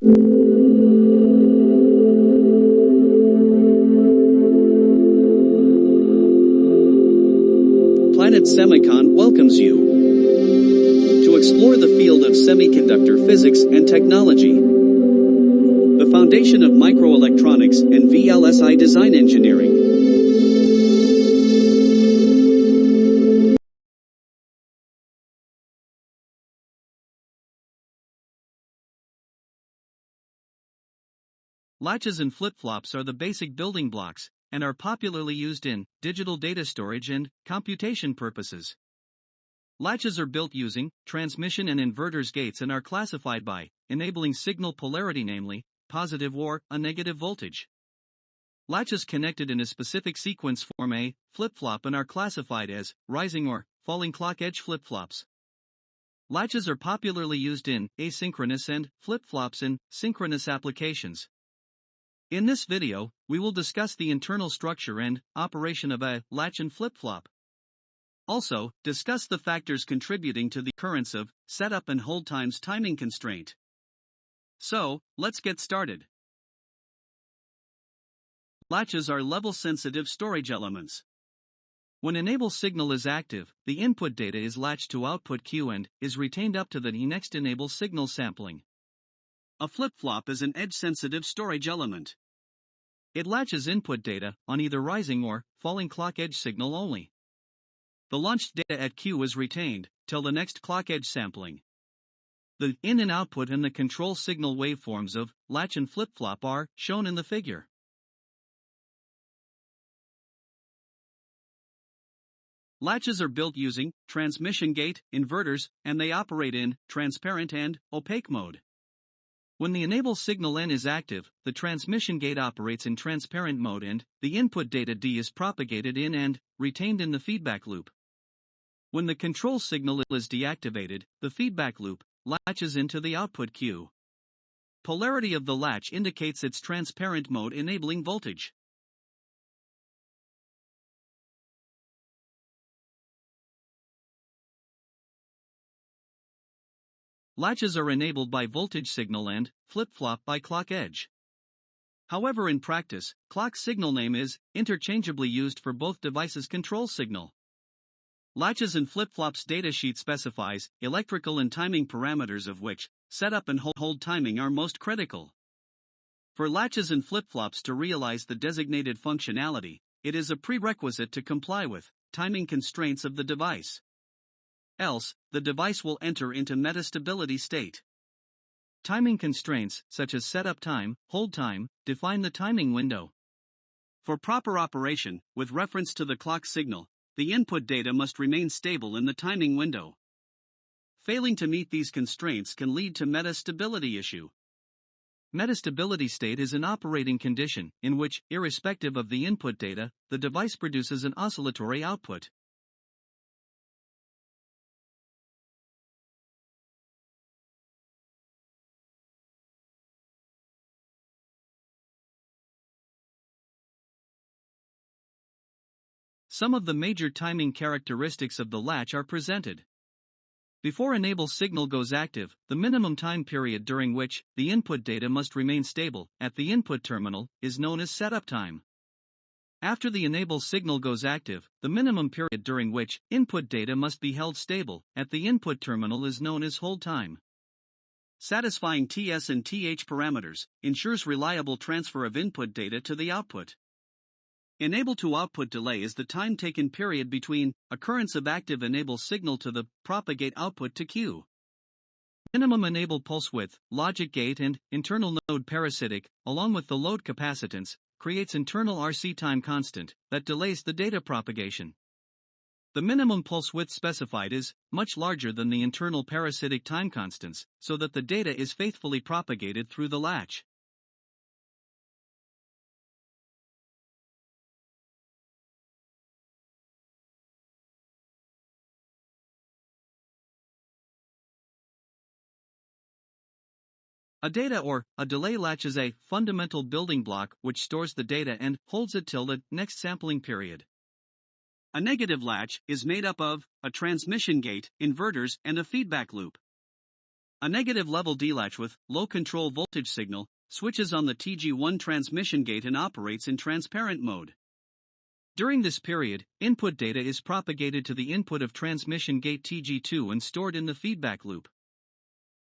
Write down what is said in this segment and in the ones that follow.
Planet Semicon welcomes you to explore the field of semiconductor physics and technology, the foundation of microelectronics and VLSI design engineering. Latches and flip-flops are the basic building blocks, and are popularly used in digital data storage and computation purposes. Latches are built using transmission and inverters gates and are classified by enabling signal polarity, namely positive or a negative voltage. Latches connected in a specific sequence form a flip-flop and are classified as rising or falling clock edge flip-flops. Latches are popularly used in asynchronous and flip-flops in synchronous applications. In this video, we will discuss the internal structure and operation of a latch and flip-flop. Also, discuss the factors contributing to the occurrence of setup and hold times timing constraint. So, let's get started. Latches are level-sensitive storage elements. When enable signal is active, the input data is latched to output Q and is retained up to the next enable signal sampling. A flip-flop is an edge-sensitive storage element. It latches input data on either rising or falling clock edge signal only. The launched data at Q is retained till the next clock edge sampling. The in and output and the control signal waveforms of latch and flip-flop are shown in the figure. Latches are built using transmission gate inverters, and they operate in transparent and opaque mode. When the enable signal N is active, the transmission gate operates in transparent mode and the input data D is propagated in and retained in the feedback loop. When the control signal is deactivated, the feedback loop latches into the output Q. Polarity of the latch indicates its transparent mode enabling voltage. Latches are enabled by voltage signal and flip-flop by clock edge. However, in practice, clock signal name is interchangeably used for both devices' control signal. Latches and flip-flops datasheet specifies electrical and timing parameters of which setup and hold timing are most critical. For latches and flip-flops to realize the designated functionality, it is a prerequisite to comply with timing constraints of the device. Else, the device will enter into metastability state. Timing constraints, such as setup time, hold time, define the timing window. For proper operation, with reference to the clock signal, the input data must remain stable in the timing window. Failing to meet these constraints can lead to metastability issue. Metastability state is an operating condition in which, irrespective of the input data, the device produces an oscillatory output. Some of the major timing characteristics of the latch are presented. Before enable signal goes active, the minimum time period during which the input data must remain stable at the input terminal is known as setup time. After the enable signal goes active, the minimum period during which input data must be held stable at the input terminal is known as hold time. Satisfying TS and TH parameters ensures reliable transfer of input data to the output. Enable to output delay is the time taken period between occurrence of active enable signal to the propagate output to Q. Minimum enable pulse width, logic gate and internal node parasitic, along with the load capacitance, creates internal RC time constant that delays the data propagation. The minimum pulse width specified is much larger than the internal parasitic time constants, so that the data is faithfully propagated through the latch. A data or a delay latch is a fundamental building block which stores the data and holds it till the next sampling period. A negative latch is made up of a transmission gate, inverters, and a feedback loop. A negative level D-latch with low control voltage signal switches on the TG1 transmission gate and operates in transparent mode. During this period, input data is propagated to the input of transmission gate TG2 and stored in the feedback loop.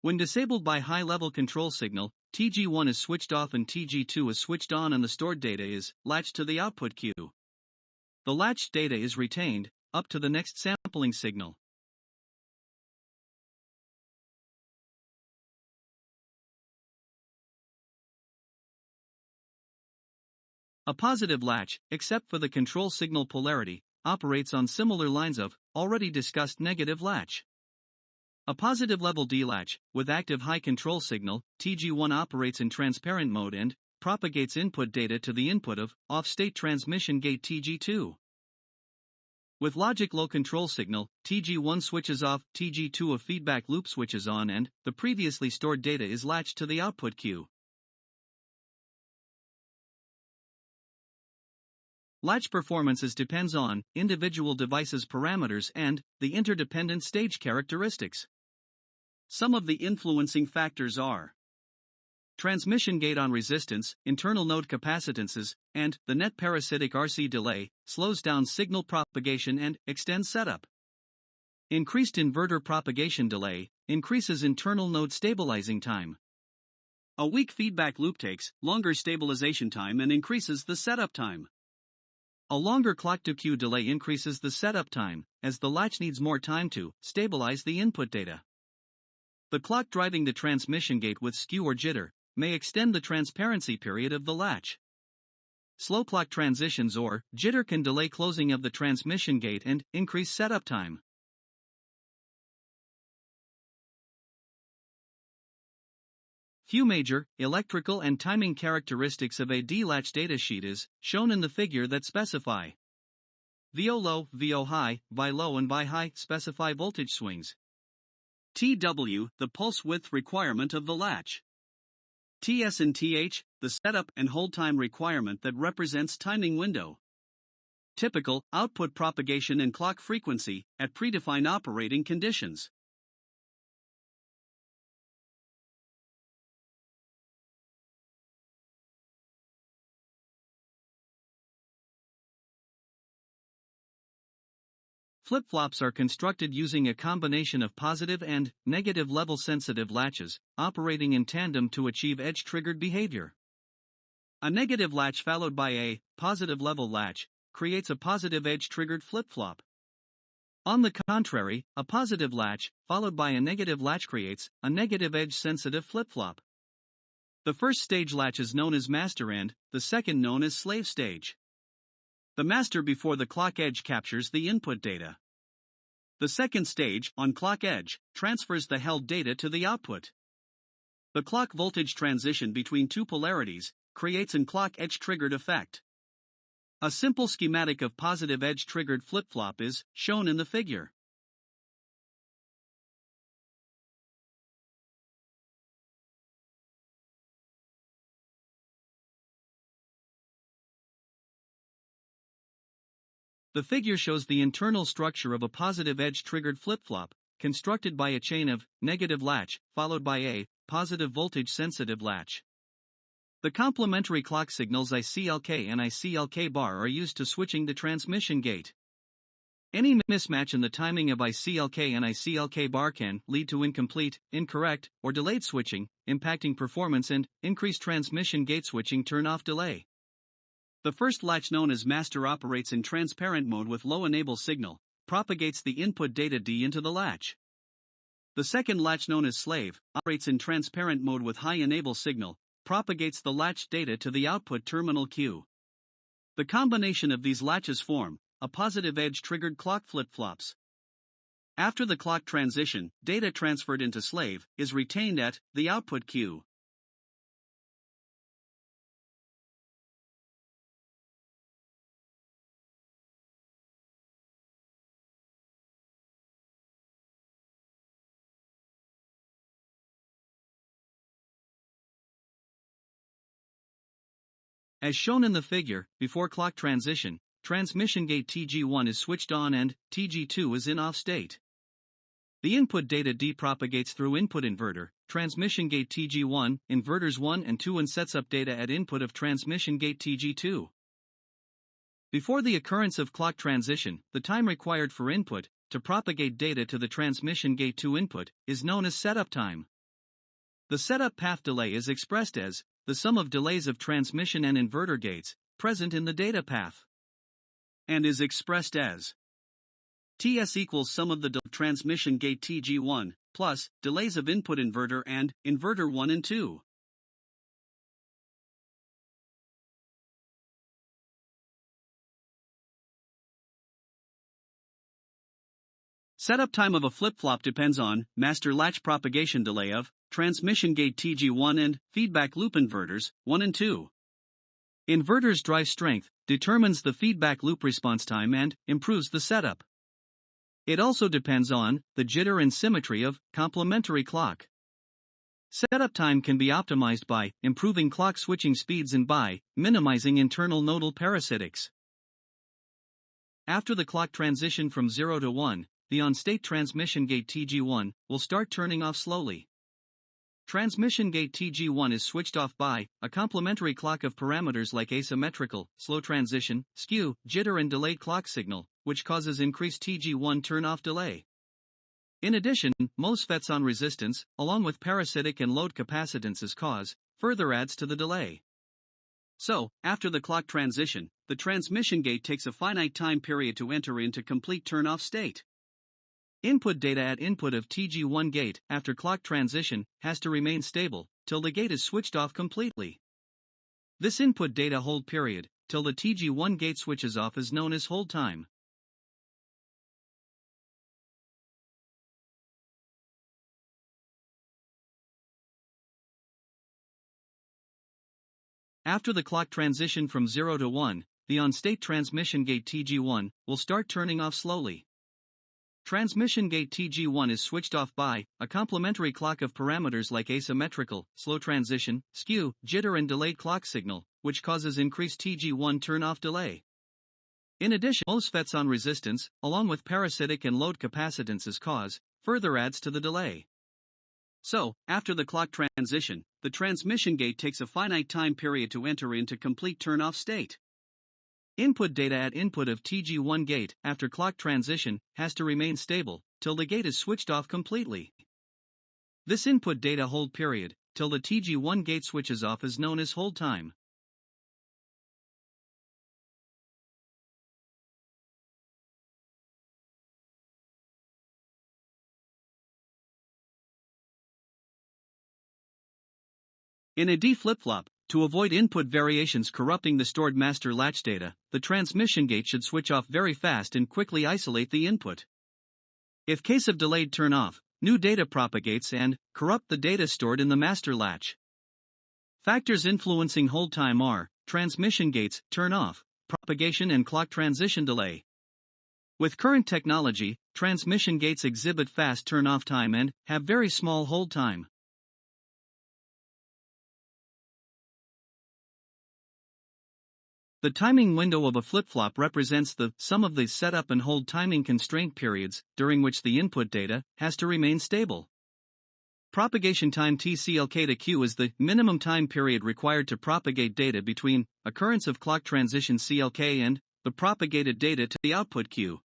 When disabled by high-level control signal, TG1 is switched off and TG2 is switched on and the stored data is latched to the output queue. The latched data is retained up to the next sampling signal. A positive latch, except for the control signal polarity, operates on similar lines of already discussed negative latch. A positive level D-latch, with active high control signal, TG1 operates in transparent mode and propagates input data to the input of off-state transmission gate TG2. With logic low control signal, TG1 switches off, TG2 of feedback loop switches on and the previously stored data is latched to the output queue. Latch performances depends on individual device's parameters and the interdependent stage characteristics. Some of the influencing factors are transmission gate on resistance, internal node capacitances, and the net parasitic RC delay slows down signal propagation and extends setup. Increased inverter propagation delay increases internal node stabilizing time. A weak feedback loop takes longer stabilization time and increases the setup time. A longer clock-to-queue delay increases the setup time, as the latch needs more time to stabilize the input data. The clock driving the transmission gate with skew or jitter may extend the transparency period of the latch. Slow clock transitions or jitter can delay closing of the transmission gate and increase setup time. Few major electrical and timing characteristics of a D-latch datasheet is shown in the figure that specify VO low, VO high, VI low and VI high specify voltage swings. TW, the pulse width requirement of the latch. TS and TH, the setup and hold time requirement that represents timing window. Typical output propagation and clock frequency at predefined operating conditions. Flip-flops are constructed using a combination of positive and negative level sensitive latches, operating in tandem to achieve edge-triggered behavior. A negative latch followed by a positive level latch creates a positive edge-triggered flip-flop. On the contrary, a positive latch followed by a negative latch creates a negative edge-sensitive flip-flop. The first stage latch is known as master and the second known as slave stage. The master before the clock edge captures the input data. The second stage, on clock edge, transfers the held data to the output. The clock voltage transition between two polarities creates an clock edge triggered effect. A simple schematic of positive edge triggered flip-flop is shown in the figure. The figure shows the internal structure of a positive edge-triggered flip-flop, constructed by a chain of negative latch, followed by a positive voltage-sensitive latch. The complementary clock signals ICLK and ICLK bar are used to switching the transmission gate. Any mismatch in the timing of ICLK and ICLK bar can lead to incomplete, incorrect, or delayed switching, impacting performance and increased transmission gate switching turn-off delay. The first latch, known as master, operates in transparent mode with low enable signal, propagates the input data D into the latch. The second latch, known as slave, operates in transparent mode with high enable signal, propagates the latch data to the output terminal Q. The combination of these latches form a positive edge triggered clock flip-flops. After the clock transition, data transferred into slave is retained at the output Q. As shown in the figure, before clock transition, transmission gate TG1 is switched on and TG2 is in off state. The input data propagates through input inverter, transmission gate TG1, inverters 1 and 2 and sets up data at input of transmission gate TG2. Before the occurrence of clock transition, the time required for input to propagate data to the transmission gate 2 input is known as setup time. The setup path delay is expressed as the sum of delays of transmission and inverter gates present in the data path, and is expressed as TS equals sum of the transmission gate TG1 plus delays of input inverter and inverter 1 and 2. Setup time of a flip-flop depends on master latch propagation delay of transmission gate TG1 and feedback loop inverters 1 and 2. Inverter's drive strength determines the feedback loop response time and improves the setup. It also depends on the jitter and symmetry of complementary clock. Setup time can be optimized by improving clock switching speeds and by minimizing internal nodal parasitics. After the clock transition from 0 to 1, the on-state transmission gate TG1 will start turning off slowly. Transmission gate TG1 is switched off by a complementary clock of parameters like asymmetrical, slow transition, skew, jitter and delayed clock signal, which causes increased TG1 turn-off delay. In addition, MOSFETs on resistance, along with parasitic and load capacitances cause further adds to the delay. So, after the clock transition, the transmission gate takes a finite time period to enter into complete turn-off state. Input data at input of TG1 gate after clock transition has to remain stable till the gate is switched off completely. This input data hold period till the TG1 gate switches off is known as hold time. After the clock transition from 0 to 1, the on-state transmission gate TG1 will start turning off slowly. Transmission gate TG1 is switched off by a complementary clock of parameters like asymmetrical, slow transition, skew, jitter and delayed clock signal, which causes increased TG1 turn-off delay. In addition, MOSFETs on resistance, along with parasitic and load capacitances cause further adds to the delay. So, after the clock transition, the transmission gate takes a finite time period to enter into complete turn-off state. Input data at input of TG1 gate after clock transition has to remain stable till the gate is switched off completely. This input data hold period till the TG1 gate switches off is known as hold time. In a D flip-flop, to avoid input variations corrupting the stored master latch data, the transmission gate should switch off very fast and quickly isolate the input. If case of delayed turn-off, new data propagates and corrupt the data stored in the master latch. Factors influencing hold time are transmission gates, turn-off, propagation and clock transition delay. With current technology, transmission gates exhibit fast turn-off time and have very small hold time. The timing window of a flip-flop represents the sum of the setup and hold timing constraint periods, during which the input data has to remain stable. Propagation time TCLK to Q is the minimum time period required to propagate data between occurrence of clock transition CLK and the propagated data to the output Q.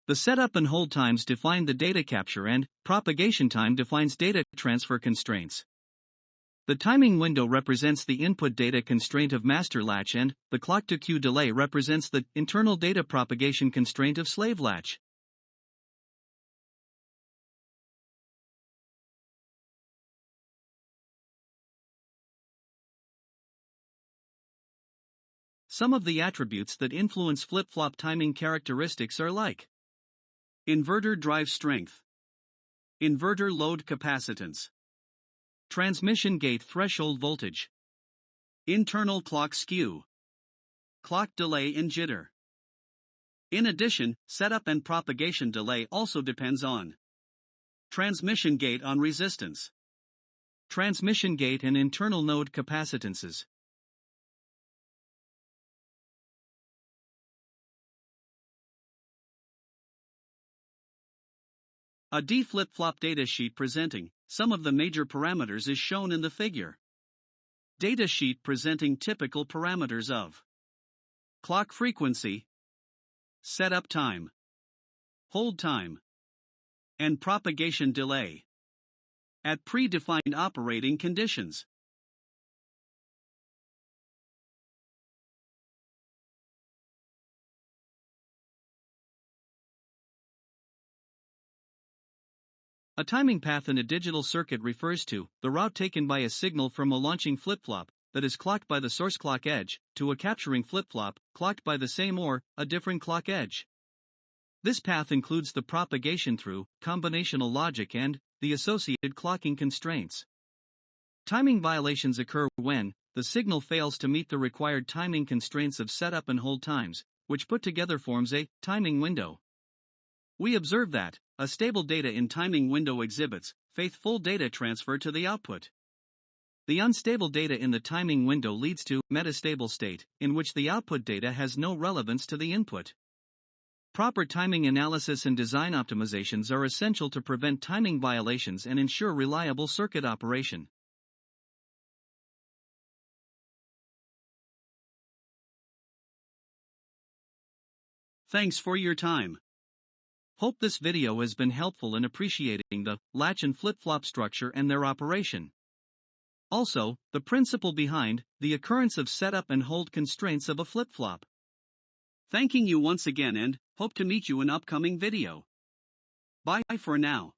The setup and hold times define the data capture and propagation time defines data transfer constraints. The timing window represents the input data constraint of master latch and the clock to Q delay represents the internal data propagation constraint of slave latch. Some of the attributes that influence flip-flop timing characteristics are like inverter drive strength, inverter load capacitance, transmission gate threshold voltage, internal clock skew, clock delay and jitter. In addition, setup and propagation delay also depends on transmission gate on resistance, transmission gate and internal node capacitances. A D flip-flop datasheet presenting some of the major parameters is shown in the figure. Datasheet presenting typical parameters of clock frequency, setup time, hold time, and propagation delay at predefined operating conditions. A timing path in a digital circuit refers to the route taken by a signal from a launching flip-flop that is clocked by the source clock edge to a capturing flip-flop clocked by the same or a different clock edge. This path includes the propagation through combinational logic and the associated clocking constraints. Timing violations occur when the signal fails to meet the required timing constraints of setup and hold times, which put together forms a timing window. We observe that a stable data in timing window exhibits faithful data transfer to the output. The unstable data in the timing window leads to metastable state, in which the output data has no relevance to the input. Proper timing analysis and design optimizations are essential to prevent timing violations and ensure reliable circuit operation. Thanks for your time. Hope this video has been helpful in appreciating the latch and flip-flop structure and their operation. Also, the principle behind the occurrence of setup and hold constraints of a flip-flop. Thanking you once again and hope to meet you in upcoming video. Bye for now.